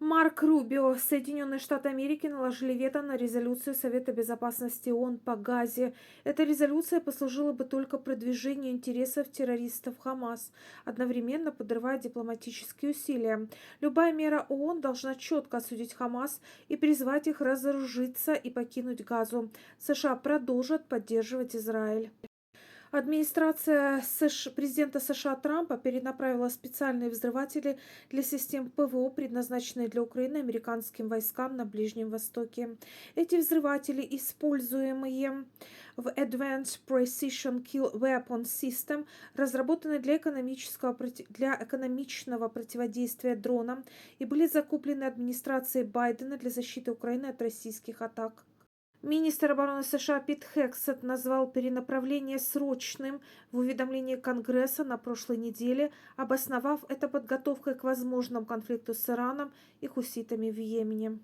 Марк Рубио. Соединенные Штаты Америки наложили вето на резолюцию Совета Безопасности ООН по Газе. Эта резолюция послужила бы только продвижению интересов террористов Хамас, одновременно подрывая дипломатические усилия. Любая мера ООН должна четко осудить Хамас и призвать их разоружиться и покинуть Газу. США продолжат поддерживать Израиль. Администрация президента США Трампа перенаправила специальные взрыватели для систем ПВО, предназначенные для Украины, американским войскам на Ближнем Востоке. Эти взрыватели, используемые в Advanced Precision Kill Weapon System, разработаны для экономичного противодействия дронам и были закуплены администрацией Байдена для защиты Украины от российских атак. Министр обороны США Пит Хексет назвал перенаправление срочным в уведомлении Конгресса на прошлой неделе, обосновав это подготовкой к возможному конфликту с Ираном и хуситами в Йемене.